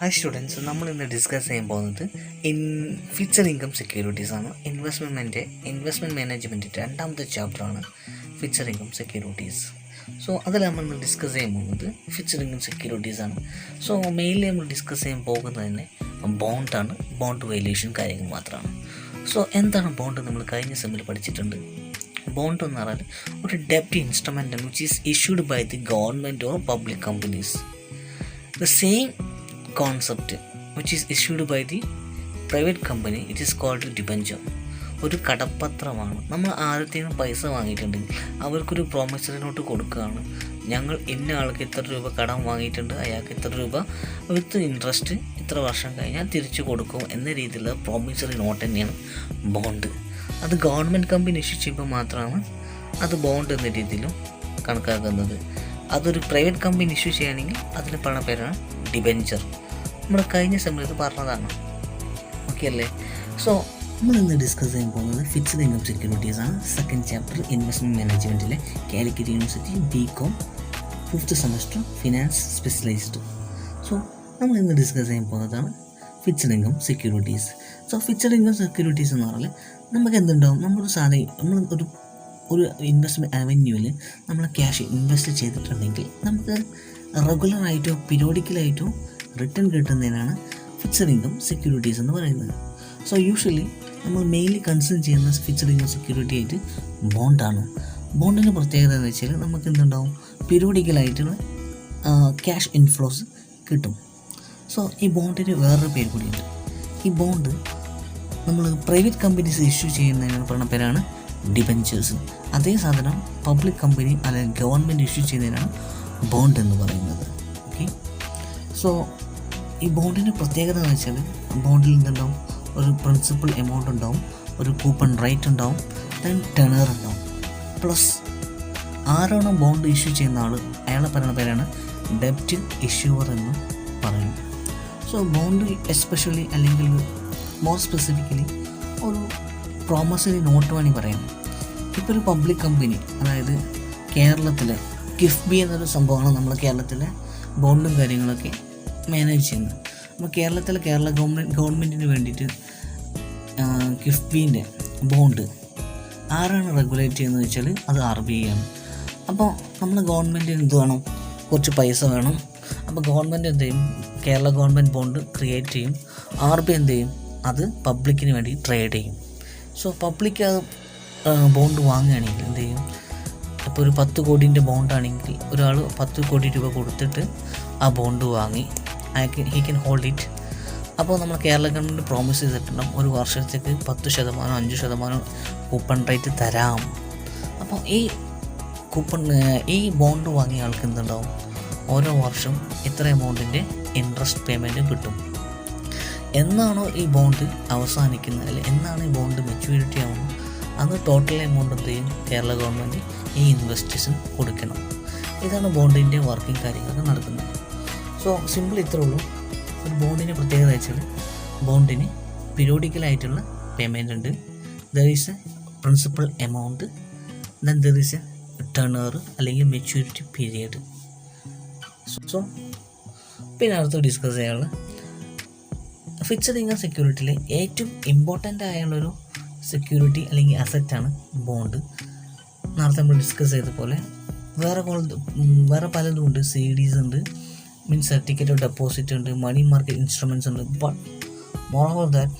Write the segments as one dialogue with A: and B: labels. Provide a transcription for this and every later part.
A: Hi students, നമ്മൾ ഇന്ന് discuss ചെയ്യാൻ പോകുന്നത് ഫിക്സഡ് ഇൻകം സെക്യൂരിറ്റീസ് ആണ്. ഇൻവെസ്റ്റ്മെൻറ്റ് മാനേജ്മെൻറ്റിൻ്റെ രണ്ടാമത്തെ ചാപ്റ്ററാണ് ഫിക്സഡ് ഇൻകം സെക്യൂരിറ്റീസ്. സോ അതിൽ നമ്മൾ ഇന്ന് ഡിസ്കസ് ചെയ്യാൻ പോകുന്നത് ഫിക്സഡ് ഇൻകം സെക്യൂരിറ്റീസ് ആണ്. സോ മെയിൻലി നമ്മൾ ഡിസ്കസ് ചെയ്യാൻ പോകുന്നത് തന്നെ ബോണ്ടാണ്. ബോണ്ട് വാല്യൂഷൻ കാര്യങ്ങൾ മാത്രമാണ്. സോ എന്താണ് ബോണ്ട്? നമ്മൾ കഴിഞ്ഞ സെമ്മിൽ പഠിച്ചിട്ടുണ്ട്. ബോണ്ട് എന്ന് പറഞ്ഞാൽ ഒരു ഡെപ്റ്റ് ഇൻസ്ട്രുമെൻ്റ് ആണ് which is issued by the government or public companies. The same concept which is issued by the private company, it is called debenture. ഒരു കടപ്പത്രമാണ്. നമ്മൾ ആദ്യത്തേനും പൈസ വാങ്ങിയിട്ടുണ്ടെങ്കിൽ അവർക്കൊരു പ്രോമിസറി നോട്ട് കൊടുക്കുകയാണ്. ഞങ്ങൾ ഇന്ന ആൾക്ക് ഇത്ര രൂപ കടം വാങ്ങിയിട്ടുണ്ട്, അയാൾക്ക് ഇത്ര രൂപ വിത്ത് ഇൻട്രസ്റ്റ് ഇത്ര വർഷം കഴിഞ്ഞാൽ തിരിച്ചു കൊടുക്കും എന്ന രീതിയിലുള്ള പ്രോമിസറി നോട്ട് തന്നെയാണ് ബോണ്ട്. അത് ഗവൺമെൻറ് കമ്പനി ഇഷ്യൂ ചെയ്യുമ്പോൾ മാത്രമാണ് അത് ബോണ്ട് എന്ന രീതിയിലും കണക്കാക്കുന്നത്. അതൊരു പ്രൈവറ്റ് കമ്പനി ഇഷ്യൂ ചെയ്യുകയാണെങ്കിൽ അതിന് പറയുന്ന പേരാണ് ഡിബെഞ്ചർ. നമ്മൾ കഴിഞ്ഞ സമയത്ത് പറഞ്ഞതാണ്. ഓക്കെ അല്ലേ? സോ നമ്മൾ ഇന്ന് ഡിസ്കസ് ചെയ്യാൻ പോകുന്നത് ഫിക്സഡ് ഇൻകം സെക്യൂരിറ്റീസ് ആണ്. സെക്കൻഡ് ചാപ്റ്റർ ഇൻവെസ്റ്റ്മെൻറ്റ് മാനേജ്മെൻറ്റിലെ Calicut university BCom 5th semester finance specialised. So നമ്മൾ ഇന്ന് ഡിസ്കസ് ചെയ്യാൻ പോകുന്നതാണ് fixed income securities. So fixed income securities എന്ന് പറഞ്ഞാൽ നമുക്ക് എന്തുണ്ടാവും? നമ്മൾ ഒരു ഇൻവെസ്റ്റ്മെൻറ്റ് അവന്യൂവിൽ നമ്മൾ ക്യാഷ് ഇൻവെസ്റ്റ് ചെയ്തിട്ടുണ്ടെങ്കിൽ നമുക്ക് റെഗുലറായിട്ടോ പീരിയോഡിക്കലായിട്ടോ റിട്ടേൺ കിട്ടുന്നതിനാണ് ഫിക്സഡ് ഇൻകം സെക്യൂരിറ്റീസ് എന്ന് പറയുന്നത്. സോ യൂഷ്വലി നമ്മൾ മെയിൻലി കൺസേൺ ചെയ്യുന്ന ഫിക്സഡ് ഇൻകം സെക്യൂരിറ്റി ആയിട്ട് ബോണ്ടാണ്. ബോണ്ടിൻ്റെ പ്രത്യേകത എന്ന് വെച്ചാൽ നമുക്ക് എന്തുണ്ടാവും? പീരിയോഡിക്കലായിട്ടുള്ള ക്യാഷ് ഇൻഫ്ലോസ് കിട്ടും. സോ ഈ ബോണ്ടിന് വേറൊരു പേര് കൂടിയുണ്ട്. ഈ ബോണ്ട് നമ്മൾ പ്രൈവറ്റ് കമ്പനീസ് ഇഷ്യൂ ചെയ്യുന്നതിന് പറഞ്ഞ പേരാണ് ഡിബെഞ്ചേഴ്സ്. അതേ സാധനം പബ്ലിക് കമ്പനി അല്ലെങ്കിൽ ഗവൺമെൻറ് ഇഷ്യൂ ചെയ്യുന്നതിനാണ് ബോണ്ട് എന്ന് പറയുന്നത്. ഓക്കെ. സോ ഈ ബോണ്ടിൻ്റെ പ്രത്യേകത എന്ന് വെച്ചാൽ ബോണ്ടിൽ നിന്നുണ്ടാവും ഒരു പ്രിൻസിപ്പൽ എമൗണ്ട് ഉണ്ടാവും, ഒരു കൂപ്പൺ റൈറ്റ് ഉണ്ടാവും, ദെൻ ടെണർ ഉണ്ടാവും. പ്ലസ് ആരാണോ ബോണ്ട് ഇഷ്യൂ ചെയ്യുന്ന ആൾ അയാളെ പറയുന്ന പേരാണ് ഡെപ്റ്റ് ഇഷ്യൂവർ എന്ന് പറയും. സോ ബോണ്ട് എസ്പെഷ്യലി അല്ലെങ്കിൽ മോർ സ്പെസിഫിക്കലി ഒരു പ്രോമിസറി നോട്ട് വേണമെങ്കിൽ പറയാം. ഇപ്പോൾ ഒരു പബ്ലിക് കമ്പനി, അതായത് കേരളത്തിലെ കിഫ്ബി എന്നൊരു സംഭവമാണ് നമ്മൾ കേരളത്തിലെ ബോണ്ടും കാര്യങ്ങളൊക്കെ മാനേജ് ചെയ്യുന്നത്. അപ്പോൾ കേരള ഗവൺമെൻറ്റിന് വേണ്ടിയിട്ട് കിഫ്ബീൻ്റെ ബോണ്ട് ആരാണ് റെഗുലേറ്റ് ചെയ്യുന്നത് വെച്ചാൽ അത് RBI ആണ്. അപ്പോൾ നമ്മൾ ഗവൺമെൻറ്റിന് എന്ത് വേണം? കുറച്ച് പൈസ വേണം. അപ്പോൾ ഗവൺമെൻറ് എന്ത് ചെയ്യും? കേരള ഗവൺമെൻറ് ബോണ്ട് ക്രിയേറ്റ് ചെയ്യും. RBI എന്ത് ചെയ്യും? അത് പബ്ലിക്കിന് വേണ്ടി ട്രേഡ് ചെയ്യും. സോ പബ്ലിക് അത് ബോണ്ട് വാങ്ങുകയാണെങ്കിൽ എന്ത് ചെയ്യും? ഇപ്പോൾ ഒരു 10 കോടിൻ്റെ ബോണ്ടാണെങ്കിൽ ഒരാൾ 10 കോടി രൂപ കൊടുത്തിട്ട് ആ ബോണ്ട് വാങ്ങി ഹി ക്യാൻ ഹോൾഡ് ഇറ്റ്. അപ്പോൾ നമ്മൾ കേരള ഗവൺമെൻറ് പ്രോമിസ് ചെയ്തിട്ടുണ്ടാകും ഒരു വർഷത്തേക്ക് 10%, 5% കൂപ്പൺ റേറ്റ് തരാം. അപ്പോൾ ഈ ബോണ്ട് വാങ്ങിയ ആൾക്ക് എന്തുണ്ടാവും? ഓരോ വർഷം ഇത്ര എമൗണ്ടിൻ്റെ ഇൻട്രസ്റ്റ് പേയ്മെൻറ്റ് കിട്ടും. എന്നാണോ ഈ ബോണ്ട് അവസാനിക്കുന്നത്, അല്ലെങ്കിൽ എന്നാണ് ഈ ബോണ്ട് മെച്യൂരിറ്റി ആവുന്നത്, അന്ന് ടോട്ടൽ എമൗണ്ട് എന്ത് ചെയ്യും? കേരള ഗവൺമെൻറ് ഈ ഇൻവെസ്റ്റേഴ്സിന് കൊടുക്കണം. ഇതാണ് ബോണ്ടിൻ്റെ വർക്കിംഗ് കാര്യങ്ങളൊക്കെ നടക്കുന്നത്. സോ സിമ്പിൾ ഇത്രേ ഉള്ളൂ. ഒരു ബോണ്ടിൻ്റെ പ്രത്യേകത വെച്ചാൽ ബോണ്ടിന് പീരിയോഡിക്കലായിട്ടുള്ള പേയ്മെൻ്റ് ഉണ്ട്. There is A principal amount, then there is A turner അല്ലെങ്കിൽ മെച്യൂരിറ്റി പീരിയഡ്. സോ പിന്നെ അടുത്ത് ഡിസ്കസ് ചെയ്യാനുള്ള ഫിക്സഡ് ഇൻകം സെക്യൂരിറ്റിയിലെ ഏറ്റവും ഇമ്പോർട്ടൻ്റ് ആയുള്ളൊരു സെക്യൂരിറ്റി അല്ലെങ്കിൽ അസറ്റാണ് ബോണ്ട്. നേരത്തെ നമ്മൾ ഡിസ്കസ് ചെയ്ത പോലെ വേറെ പലതും ഉണ്ട്. CDs ഉണ്ട്, മീൻസ് സർട്ടിഫിക്കറ്റ് ഓഫ് ഡെപ്പോസിറ്റ് ഉണ്ട്, മണി മാർക്കറ്റ് ഇൻസ്ട്രുമെൻറ്റ്സ് ഉണ്ട്. ബട്ട് മോർ ഓവർ ദാറ്റ്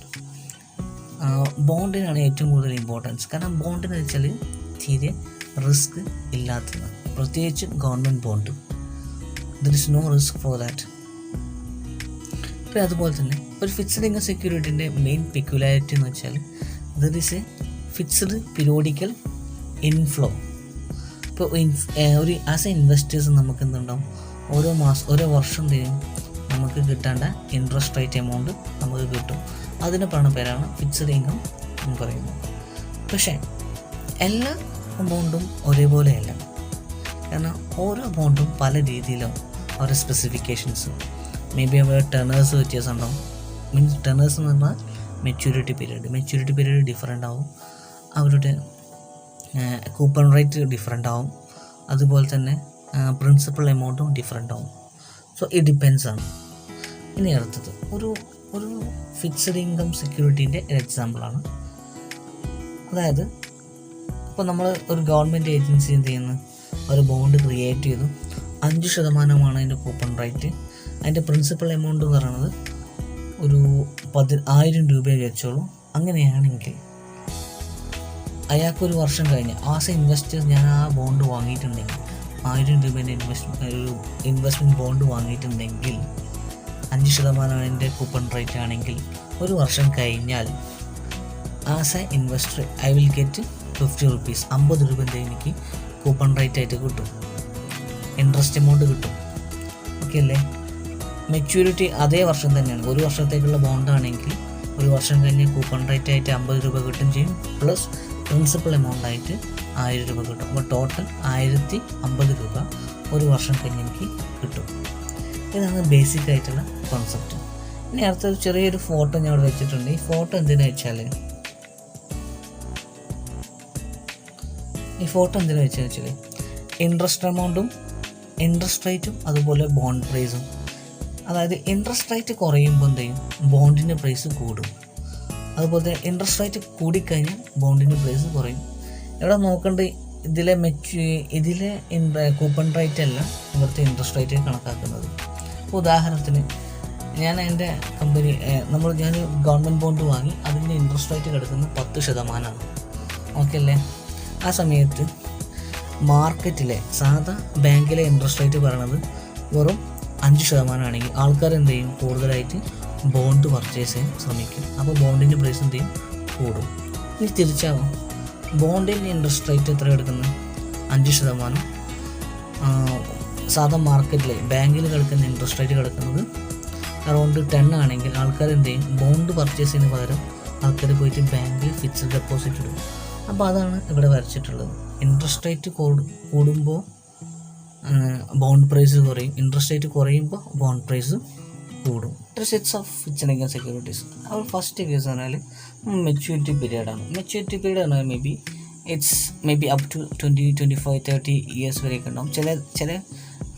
A: ബോണ്ടിനാണ് ഏറ്റവും കൂടുതൽ ഇമ്പോർട്ടൻസ്. കാരണം ബോണ്ടിന് വെച്ചാൽ തീരെ റിസ്ക് ഇല്ലാത്തത്, പ്രത്യേകിച്ച് government bond. There is no risk for that. പിന്നെ അതുപോലെ തന്നെ ഒരു ഫിക്സഡ് ഇൻകം സെക്യൂരിറ്റിൻ്റെ മെയിൻ പെക്യുലാരിറ്റി എന്ന് വെച്ചാൽ there is a fixed periodical inflow. ഇപ്പോൾ ഒരു ആസ് എ ഇൻവെസ്റ്റേഴ്സ് നമുക്ക് എന്തുണ്ടാവും? ഓരോ വർഷം നമുക്ക് കിട്ടേണ്ട ഇൻട്രസ്റ്റ് റേറ്റ് എമൗണ്ട് നമുക്ക് കിട്ടും. അതിന് പറയുന്ന പേരാണ് ഫിക്സഡ് ഇൻകം എന്ന് പറയുന്നത്. പക്ഷേ എല്ലാ ബോണ്ടും ഒരേപോലെയല്ല. കാരണം ഓരോ ബോണ്ടും പല രീതിയിലും അവരുടെ സ്പെസിഫിക്കേഷൻസ്, മേ ബി അവരുടെ ടെണേഴ്സ് വ്യത്യാസം ഉണ്ടാവും. മീൻസ് ടെണേഴ്സ് എന്ന് പറഞ്ഞാൽ മെച്യൂരിറ്റി പീരീഡ് ഡിഫറെൻ്റ് ആവും. അവരുടെ കൂപ്പൺ റേറ്റ് ഡിഫറെൻ്റ് ആവും. അതുപോലെ തന്നെ പ്രിൻസിപ്പൽ എമൗണ്ടും ഡിഫറെൻ്റ് ആവും. സോ ഇറ്റ് ഡിപ്പെൻസ് ആണ്. ഇനി അടുത്തത് ഒരു ഫിക്സഡ് ഇൻകം സെക്യൂരിറ്റീൻ്റെ ഒരു എക്സാമ്പിളാണ്. അതായത് ഇപ്പോൾ നമ്മൾ ഒരു ഗവൺമെൻറ് ഏജൻസി എന്ത് ചെയ്യുന്നു, ഒരു ബോണ്ട് ക്രിയേറ്റ് ചെയ്തു. 5% അതിൻ്റെ കൂപ്പൺ റേറ്റ്. അതിൻ്റെ പ്രിൻസിപ്പൽ എമൗണ്ട് എന്ന് പറയുന്നത് ഒരു 10,000 രൂപ വെച്ചോളൂ. അങ്ങനെയാണെങ്കിൽ അയാൾക്കൊരു വർഷം കഴിഞ്ഞ് ആസ് എ ഇൻവെസ്റ്റർ ഞാൻ ആ ബോണ്ട് വാങ്ങിയിട്ടുണ്ടെങ്കിൽ 1000 രൂപേൻ്റെ ഇൻവെസ്റ്റ്മെൻറ്റ് ബോണ്ട് വാങ്ങിയിട്ടുണ്ടെങ്കിൽ 5% അതിൻ്റെ കൂപ്പൺ റേറ്റ് ആണെങ്കിൽ ഒരു വർഷം കഴിഞ്ഞാൽ as A investor I will get 50 rupees, 50 രൂപ എനിക്ക് കൂപ്പൺ റേറ്റ് ആയിട്ട് കിട്ടും, ഇൻട്രസ്റ്റ് എമൗണ്ട് കിട്ടും. ഓക്കെ അല്ലേ? മെച്യൂരിറ്റി അതേ വർഷം തന്നെയാണ്. ഒരു വർഷത്തേക്കുള്ള ബോണ്ടാണെങ്കിൽ ഒരു വർഷം കഴിഞ്ഞ് കൂപ്പൺ റേറ്റ് ആയിട്ട് 50 രൂപ കിട്ടും ചെയ്യും, പ്ലസ് പ്രിൻസിപ്പൽ എമൗണ്ട് ആയിട്ട് 1000 രൂപ കിട്ടും. അപ്പോൾ ടോട്ടൽ 1050 രൂപ ഒരു വർഷം കഴിഞ്ഞ് എനിക്ക് കിട്ടും. ഇതാണ് ബേസിക് ആയിട്ടുള്ള കോൺസെപ്റ്റ്. ഇനി അടുത്തൊരു ചെറിയൊരു ഫോട്ടോ ഞാൻ ഇവിടെ വെച്ചിട്ടുണ്ട്. ഈ ഫോട്ടോ എന്തിനാ വെച്ചാൽ ഇൻട്രസ്റ്റ് എമൗണ്ടും ഇൻട്രസ്റ്റ് റേറ്റും അതുപോലെ ബോണ്ട് പ്രൈസും. അതായത് ഇൻട്രസ്റ്റ് റേറ്റ് കുറയുമ്പോൾ എന്ത് ചെയ്യും, ബോണ്ടിൻ്റെ പ്രൈസ് കൂടും. അതുപോലെ ഇൻട്രസ്റ്റ് റേറ്റ് കൂടിക്കഴിഞ്ഞാൽ ബോണ്ടിൻ്റെ പ്രൈസ് കുറയും. ഇവിടെ നോക്കേണ്ടത് ഇതിലെ കൂപ്പൺ റേറ്റ് അല്ല ഇവിടുത്തെ ഇൻട്രസ്റ്റ് റേറ്റ് കണക്കാക്കുന്നത്. ഉദാഹരണത്തിന് ഞാൻ എൻ്റെ കമ്പനി ഞാൻ ഗവൺമെൻറ് ബോണ്ട് വാങ്ങി, അതിൻ്റെ ഇൻട്രസ്റ്റ് റേറ്റ് കിടക്കുന്നത് 10%. ഓക്കെ അല്ലേ? ആ സമയത്ത് മാർക്കറ്റിലെ സാധാ ബാങ്കിലെ ഇൻട്രസ്റ്റ് റേറ്റ് പറയണത് വെറും 5% ആണെങ്കിൽ ആൾക്കാർ എന്ത് ചെയ്യും, കൂടുതലായിട്ട് ബോണ്ട് പർച്ചേസ് ചെയ്യാൻ ശ്രമിക്കും. അപ്പോൾ ബോണ്ടിൻ്റെ പ്രൈസ് എന്ത് ചെയ്യും, കൂടും. ഇനി തിരിച്ചാവാം, ബോണ്ടിൻ്റെ ഇൻട്രസ്റ്റ് റേറ്റ് എത്ര കിടക്കുന്നത് 5%. സാധാ മാർക്കറ്റിലെ ബാങ്കിൽ കിടക്കുന്ന ഇൻട്രസ്റ്റ് റേറ്റ് കിടക്കുന്നത് അറൗണ്ട് 10 ആണെങ്കിൽ ആൾക്കാർ എന്ത് ചെയ്യും, ബോണ്ട് പർച്ചേസ് ചെയ്യുന്നതിന് പകരം ആൾക്കാർ പോയിട്ട് ബാങ്കിൽ ഫിക്സഡ് ഡെപ്പോസിറ്റ് ഇടും. അപ്പോൾ അതാണ് ഇവിടെ വരച്ചിട്ടുള്ളത്. ഇൻട്രസ്റ്റ് റേറ്റ് കൂടുമ്പോൾ ബോണ്ട് പ്രൈസ് കുറയും, ഇൻട്രസ്റ്റ് റേറ്റ് കുറയുമ്പോൾ ബോണ്ട് പ്രൈസ് കൂടും. Sets of fixed income securities. അവർ ഫസ്റ്റ് കേസ് പറഞ്ഞാൽ മെച്യൂരിറ്റി പീരീഡാണ്. മെച്യൂരിറ്റി പീരീഡ് പറഞ്ഞാൽ may be up to 20, 25, 30 years വരെയൊക്കെ ഉണ്ടാവും. ചില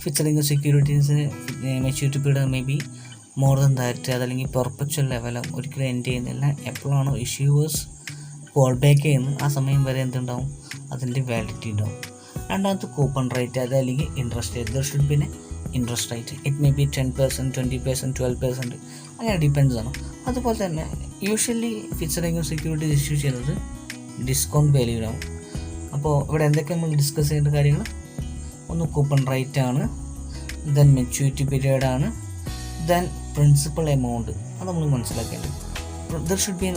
A: ഫിക്സഡ് ഇൻകം സെക്യൂരിറ്റീസിന് maturity period may be more than that, അതല്ലെങ്കിൽ പെർപ്പച്വൽ ലെവലും ഒരിക്കലും എൻഡ് ചെയ്യുന്നില്ല. എപ്പോഴാണോ ഇഷ്യൂവേഴ്സ് കോൾ ബാക്ക് ചെയ്യുന്നത് ആ സമയം വരെ എന്തുണ്ടാവും, അതിൻ്റെ വാലിഡിറ്റി ഉണ്ടാവും. രണ്ടാമത്തെ കൂപ്പൺ റേറ്റ്, അതല്ലെങ്കിൽ interest rate. There should be interest rate. It may B 10%, 20%, 12%, അങ്ങനെ ഡിപ്പെൻഡ്സ് ആണ്. അതുപോലെ തന്നെ usually fixed income securities issue ചെയ്യുന്നത് ഡിസ്കൗണ്ട് വാല്യൂവിനാവും. അപ്പോൾ ഇവിടെ എന്തൊക്കെ നമ്മൾ ഡിസ്കസ് ചെയ്യേണ്ട കാര്യങ്ങൾ, ഒന്ന് കൂപ്പൺ റേറ്റ് ആണ്, ദെൻ മെച്യൂരിറ്റി പീരീഡ് ആണ്, ദെൻ പ്രിൻസിപ്പൽ എമൗണ്ട്. അത് നമ്മൾ മനസ്സിലാക്കേണ്ടത്. There should be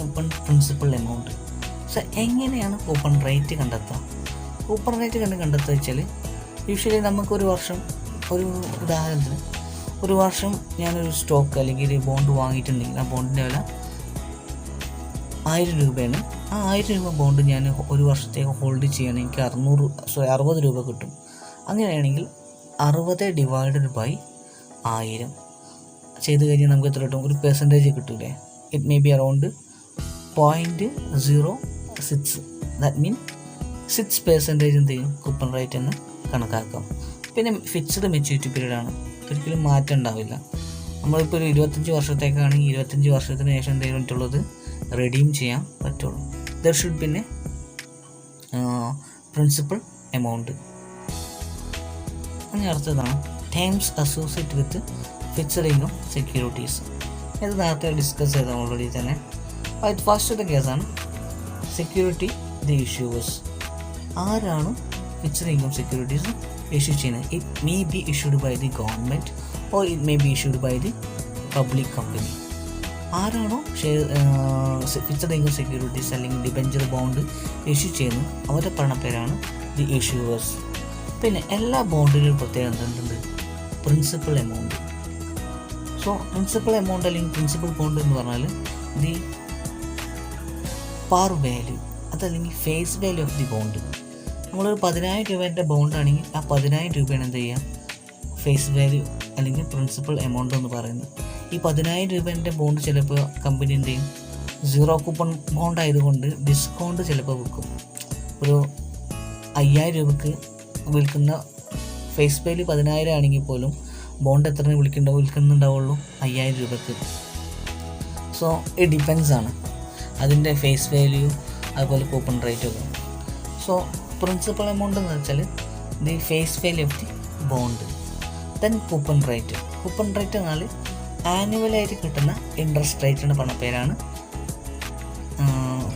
A: principal amount. So എങ്ങനെയാണ് കൂപ്പൺ റേറ്റ് കണ്ടെത്തുക? കൂപ്പൺ റേറ്റ് കണ്ടെത്തുക വെച്ചാൽ യൂഷ്വലി നമുക്കൊരു വർഷം, ഒരു ഉദാഹരണത്തിന് ഒരു വർഷം ഞാനൊരു സ്റ്റോക്ക് അല്ലെങ്കിൽ ഒരു ബോണ്ട് വാങ്ങിയിട്ടുണ്ടെങ്കിൽ ആ ബോണ്ടിൻ്റെ വില 1000 രൂപയാണ്. ആ 1000 രൂപ ബോണ്ട് ഞാൻ ഒരു വർഷത്തേക്ക് ഹോൾഡ് ചെയ്യണമെങ്കിൽ എനിക്ക് 60 രൂപ കിട്ടും. അങ്ങനെയാണെങ്കിൽ 60 ഡിവൈഡഡ് ബൈ 1000 ചെയ്ത് കഴിഞ്ഞാൽ നമുക്ക് എത്ര കിട്ടും, ഒരു പെർസെൻറ്റേജ് കിട്ടൂലേ. It may B around 0.06. That മീൻ 6% എന്ത് ചെയ്യും, കൂപ്പൺ റേറ്റ് എന്ന് കണക്കാക്കാം. പിന്നെ ഫിക്സ്ഡ് മെച്യൂരിറ്റി പീരീഡാണ്, ഒരിക്കലും മാറ്റം ഉണ്ടാവില്ല. നമ്മളിപ്പോൾ ഒരു 25 വർഷത്തേക്കാണെങ്കിൽ 25 വർഷത്തിന് ശേഷം എന്തെങ്കിലും പറ്റുള്ളത് റിഡീം ചെയ്യാൻ പറ്റുള്ളൂ. ദർ ഷുഡ് പിന്നെ പ്രിൻസിപ്പൽ എമൗണ്ട്. അങ്ങനെ അടുത്തതാണ് terms associate with fixed income securities. ഇത് നേരത്തെ ഡിസ്കസ് ചെയ്ത ഓൾറെഡി തന്നെ. ഫസ്റ്റത്തെ കേസാണ് സെക്യൂരിറ്റി ദി ഇഷ്യൂവേഴ്സ്. ആരാണ് ഫിക്സഡ് ഇൻകം സെക്യൂരിറ്റീസ് ഇഷ്യൂ ചെയ്യുന്നത്? It may be issued by the government or it may be issued by the public company. ആരാണോ fixed income securities അല്ലെങ്കിൽ ഡിബെഞ്ചർ ബോണ്ട് ഇഷ്യൂ ചെയ്യുന്നത് അവരുടെ പറഞ്ഞ പേരാണ് ദി ഇഷ്യൂവേഴ്സ്. പിന്നെ എല്ലാ ബോണ്ടിനും പ്രത്യേകം എന്തുണ്ട്, principal amount. So principal amount അല്ലെങ്കിൽ പ്രിൻസിപ്പൽ ബോണ്ട് എന്ന് പറഞ്ഞാൽ ദി പാർ വാല്യൂ, അതല്ലെങ്കിൽ face value of the bond. നമ്മളൊരു 10,000 രൂപേൻ്റെ ബോണ്ടാണെങ്കിൽ ആ 10,000 രൂപയാണ് എന്ത് ചെയ്യുക, ഫേസ് വാല്യൂ അല്ലെങ്കിൽ പ്രിൻസിപ്പൽ എമൗണ്ട് എന്ന് പറയുന്നത്. ഈ 10,000 രൂപേൻ്റെ ബോണ്ട് ചിലപ്പോൾ കമ്പനി എന്ത് ചെയ്യും, 0 കൂപ്പൺ ബോണ്ട് ആയതുകൊണ്ട് ഡിസ്കൗണ്ട് ചിലപ്പോൾ വിൽക്കും. ഒരു 5,000 രൂപയ്ക്ക് വിൽക്കുന്ന ഫേസ് വാല്യൂ 10,000 ആണെങ്കിൽ പോലും ബോണ്ട് എത്ര വിൽക്കുന്നുണ്ടാവുള്ളൂ? 5000 രൂപയ്ക്ക്. സോ ഇറ്റ് ഡിപ്പെൻസ് ആണ് അതിൻ്റെ ഫേസ് വാല്യൂ, അതുപോലെ കൂപ്പൺ റേറ്റ് ഒക്കെ. സോ പ്രിൻസിപ്പൽ എമൗണ്ട് എന്ന് വെച്ചാൽ the face value of the bond. Then coupon rate. Coupon rate എന്നാൽ ആനുവലായിട്ട് കിട്ടുന്ന ഇൻട്രസ്റ്റ് റേറ്റിൻ്റെ പണപ്പേരാണ്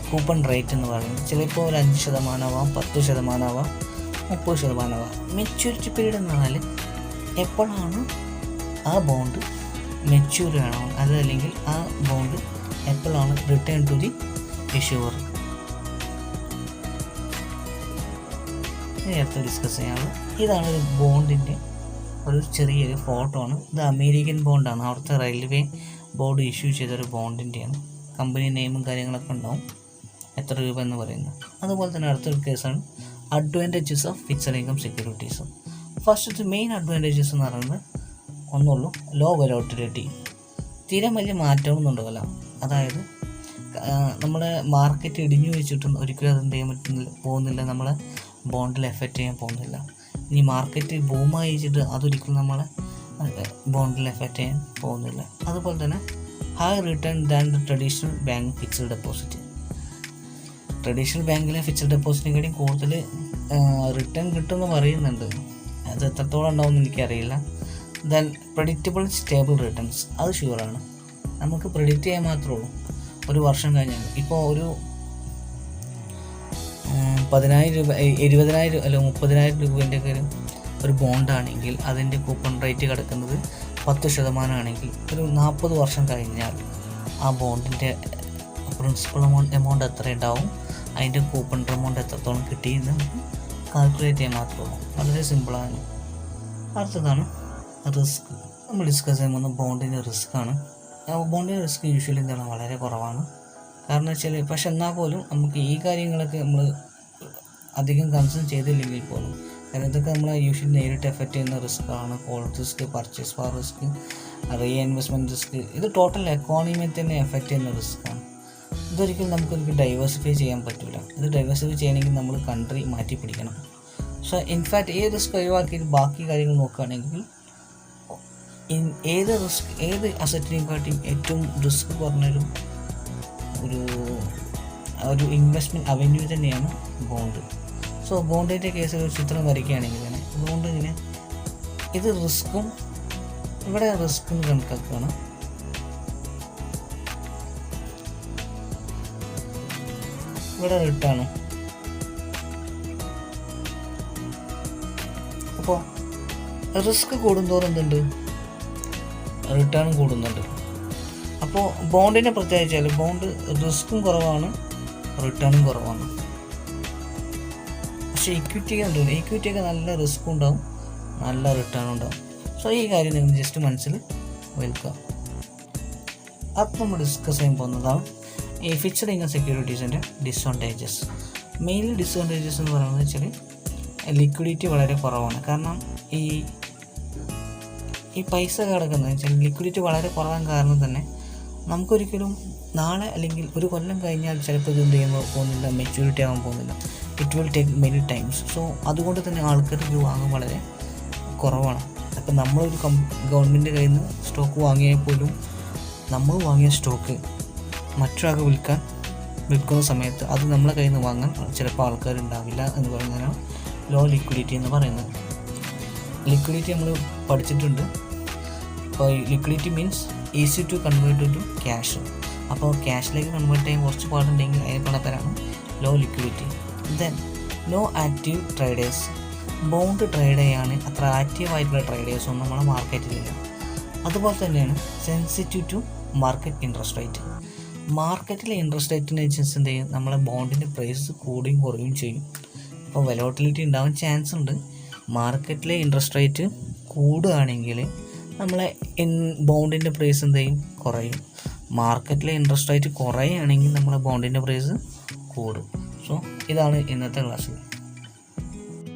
A: കൂപ്പൺ റേറ്റ് എന്ന് പറയുന്നത്. ചിലപ്പോൾ ഒരു 5% ആവാം, 10% ആവാം, 30% ആവാം. മെച്യൂരിറ്റി പീരീഡ് എന്ന് പറഞ്ഞാൽ എപ്പോഴാണ് ആ ബോണ്ട് മെച്യൂർ ആണോ, അതല്ലെങ്കിൽ ആ ബോണ്ട് എപ്പോഴാണ് റിട്ടേൺ ടു ദി ഇഷ്യൂവർ. നേരത്തെ ഡിസ്കസ് ചെയ്യാനുള്ളത് ഇതാണ് ഒരു ബോണ്ടിൻ്റെ ഒരു ചെറിയൊരു ഫോട്ടോ ആണ്. ഇത് അമേരിക്കൻ ബോണ്ടാണ്. അവിടുത്തെ റെയിൽവേ ബോർഡ് ഇഷ്യൂ ചെയ്തൊരു ബോണ്ടിൻ്റെയാണ്. കമ്പനി നെയിമും കാര്യങ്ങളൊക്കെ ഉണ്ടാവും, എത്ര രൂപ എന്ന് പറയുന്നത്. അതുപോലെ തന്നെ അടുത്തൊരു കേസാണ് advantages of fixed income securities. First main advantages എന്ന് പറയുന്നത് ഒന്നുള്ളൂ, ലോ വോളറ്റിലിറ്റി. തീരെ വലിയ മാറ്റമൊന്നും ഉണ്ടാവില്ല. അതായത് നമ്മുടെ മാർക്കറ്റ് ഇടിഞ്ഞു വെച്ചിട്ടും ഒരിക്കലും അതെന്ത് ചെയ്യാൻ പോകുന്നില്ല, നമ്മളെ ബോണ്ടിൽ എഫക്റ്റ് ചെയ്യാൻ പോകുന്നില്ല. ഇനി മാർക്കറ്റ് ബൂമായി വെച്ചിട്ട് അതൊരിക്കലും നമ്മളെ ബോണ്ടിൽ എഫക്റ്റ് ചെയ്യാൻ പോകുന്നില്ല. അതുപോലെ തന്നെ high return than the traditional bank fixed deposit. Traditional ബാങ്കിലെ ഫിക്സഡ് ഡെപ്പോസിറ്റിനെക്കാളും കൂടുതൽ റിട്ടേൺ കിട്ടുമെന്ന് പറയുന്നുണ്ട്. അത് എത്രത്തോളം ഉണ്ടാവുമെന്ന് എനിക്കറിയില്ല. ദെൻ പ്രെഡിക്റ്റബിൾ സ്റ്റേബിൾ റിട്ടേൺസ്, അത് ഷുവറാണ്. നമുക്ക് പ്രെഡിക്റ്റ് ചെയ്യാൻ മാത്രമേ ഉള്ളൂ. ഒരു വർഷം കഴിഞ്ഞാൽ ഇപ്പോൾ ഒരു 10,000 രൂപ, 20,000 അല്ല 30,000 രൂപേൻ്റെ ഒരു ബോണ്ടാണെങ്കിൽ അതിൻ്റെ കൂപ്പൺ റേറ്റ് കിടക്കുന്നത് 10% ആണെങ്കിൽ ഒരു 40 വർഷം കഴിഞ്ഞാൽ ആ ബോണ്ടിൻ്റെ പ്രിൻസിപ്പൽ എമൗണ്ട് എത്ര ഉണ്ടാവും, അതിൻ്റെ കൂപ്പൺ എമൗണ്ട് എത്രത്തോളം കിട്ടിയെന്ന് കാൽക്കുലേറ്റ് ചെയ്യാൻ മാത്രമേ ഉള്ളൂ. വളരെ സിമ്പിളാണ്. അടുത്തതാണ് റിസ്ക്. നമ്മൾ ഡിസ്കസ് ചെയ്യുമ്പോൾ ബോണ്ടിൻ്റെ റിസ്ക്കാണ്. ബോണ്ടിൻ്റെ റിസ്ക് യൂഷ്വലി എന്താണ് വളരെ കുറവാണ്. കാരണം വെച്ചാൽ പക്ഷെ എന്നാൽ പോലും നമുക്ക് ഈ കാര്യങ്ങളൊക്കെ നമ്മൾ അധികം കൺസേൺ ചെയ്തില്ലെങ്കിൽ പോലും, കാരണം ഇതൊക്കെ നമ്മളെ യൂഷ്വലി നേരിട്ട് എഫക്റ്റ് ചെയ്യുന്ന റിസ്ക്കാണ്. Call risk, purchase power risk, reinvestment risk, ഇത് ടോട്ടൽ എക്കോണമിയെ തന്നെ എഫക്റ്റ് ചെയ്യുന്ന റിസ്ക്കാണ്. ഇതൊരിക്കലും നമുക്കൊരിക്കലും ഡൈവേഴ്സിഫൈ ചെയ്യാൻ പറ്റില്ല. ഇത് ഡൈവേഴ്സിഫൈ ചെയ്യണമെങ്കിൽ നമ്മൾ കൺട്രി മാറ്റി പിടിക്കണം. സോ ഇൻഫാക്റ്റ് ഈ റിസ്ക് ഒഴിവാക്കിയിട്ട് ബാക്കി കാര്യങ്ങൾ നോക്കുകയാണെങ്കിൽ ഏത് അസറ്റിനെയും കാട്ടിയും ഏറ്റവും റിസ്ക് കുറഞ്ഞൊരു ഒരു ഇൻവെസ്റ്റ്മെൻറ്റ് അവന്യൂ തന്നെയാണ് ബോണ്ട്. സോ ബോണ്ടിൻ്റെ കേസിൽ ഒരു ചിത്രം വരയ്ക്കുകയാണെങ്കിൽ തന്നെ ബോണ്ട് ഇങ്ങനെ ഇത് റിസ്ക്കും ഇവിടെ റിസ്ക്കും കണക്കാക്കുകയാണ്. ഇവിടെ റിട്ടേണും. അപ്പോൾ റിസ്ക് കൂടുന്തോറും എന്തുണ്ട്, റിട്ടേണും കൂടുന്നുണ്ട്. അപ്പോൾ ബോണ്ടിനെ പ്രത്യേകിച്ചാൽ ബോണ്ട് റിസ്ക്കും കുറവാണ്, റിട്ടേണും കുറവാണ്. പക്ഷേ ഇക്വിറ്റിക്ക് എന്തുണ്ട്, ഇക്വിറ്റിയൊക്കെ നല്ല റിസ്ക്കും ഉണ്ടാവും, നല്ല റിട്ടേണും ഉണ്ടാവും. സോ ഈ കാര്യം നിങ്ങൾ ജസ്റ്റ് മനസ്സിൽ വെൽക്കുക. അത് നമ്മൾ ഡിസ്കസ് ചെയ്യാൻ പോകുന്നതാണ് ഈ ഫിക്സഡ് ഇൻകം സെക്യൂരിറ്റീസിൻ്റെ ഡിസ്അഡ്വാൻറ്റേജസ്. മെയിൻലി ഡിസ്അഡ്വാൻറ്റേജസ് എന്ന് പറയുന്നത് വെച്ചാൽ ലിക്വിഡിറ്റി വളരെ കുറവാണ്. കാരണം ഈ പൈസ കിടക്കുന്നത് വെച്ചാൽ ലിക്വിഡിറ്റി വളരെ കുറവാൻ കാരണം തന്നെ നമുക്കൊരിക്കലും നാളെ അല്ലെങ്കിൽ ഒരു കൊല്ലം കഴിഞ്ഞാൽ ചിലപ്പോൾ ഇത് എന്ത് ചെയ്യുമ്പോൾ പോകുന്നില്ല, മെച്യൂരിറ്റി ആകാൻ പോകുന്നില്ല. It will take many times. So അതുകൊണ്ട് തന്നെ ആൾക്കാർക്ക് ഇത് വാങ്ങാൻ വളരെ കുറവാണ്. അപ്പം നമ്മളൊരു ഗവൺമെൻറ് കയ്യിൽ നിന്ന് സ്റ്റോക്ക് വാങ്ങിയാൽ പോലും നമ്മൾ വാങ്ങിയ സ്റ്റോക്ക് മറ്റൊരാൾക്ക് വിൽക്കുന്ന സമയത്ത് അത് നമ്മളെ കയ്യിൽ നിന്ന് വാങ്ങാൻ ചിലപ്പോൾ ആൾക്കാരുണ്ടാവില്ല എന്ന് പറയുന്നതാണ് ലോ ലിക്വിഡിറ്റി എന്ന് പറയുന്നത്. ലിക്വിഡിറ്റി നമ്മൾ പഠിച്ചിട്ടുണ്ട്. അപ്പോൾ liquidity means easy to convert to cash. അപ്പോൾ ക്യാഷിലേക്ക് കൺവേർട്ട് ചെയ്യാൻ കുറച്ച് പാടുണ്ടെങ്കിൽ അതിന് പണപ്പേരാണ് low liquidity. Then no active traders. Bond trade ചെയ്യാൻ അത്ര ആക്റ്റീവായിട്ടുള്ള ട്രേഡേഴ്സൊന്നും നമ്മളെ മാർക്കറ്റിലില്ല. അതുപോലെ തന്നെയാണ് sensitive to market interest rate. മാർക്കറ്റിലെ ഇൻട്രസ്റ്റ് റേറ്റിൻ്റെ ഏജൻസി എന്ത് ചെയ്യും, നമ്മളെ ബോണ്ടിൻ്റെ പ്രൈസ് കൂടുകയും കുറയുകയും ചെയ്യും. അപ്പോൾ വോളറ്റിലിറ്റി ഉണ്ടാവാൻ ചാൻസ് ഉണ്ട്. മാർക്കറ്റിലെ ഇൻട്രസ്റ്റ് റേറ്റ് കൂടുകയാണെങ്കിൽ നമ്മളെ ബോണ്ടിൻ്റെ പ്രൈസ് എന്ത് ചെയ്യും, കുറയും. മാർക്കറ്റിലെ ഇൻട്രസ്റ്റ് റേറ്റ് കുറയുകയാണെങ്കിൽ നമ്മളെ ബോണ്ടിൻ്റെ പ്രൈസ് കൂടും. സോ ഇതാണ് ഇന്നത്തെ ക്ലാസ്സിൽ.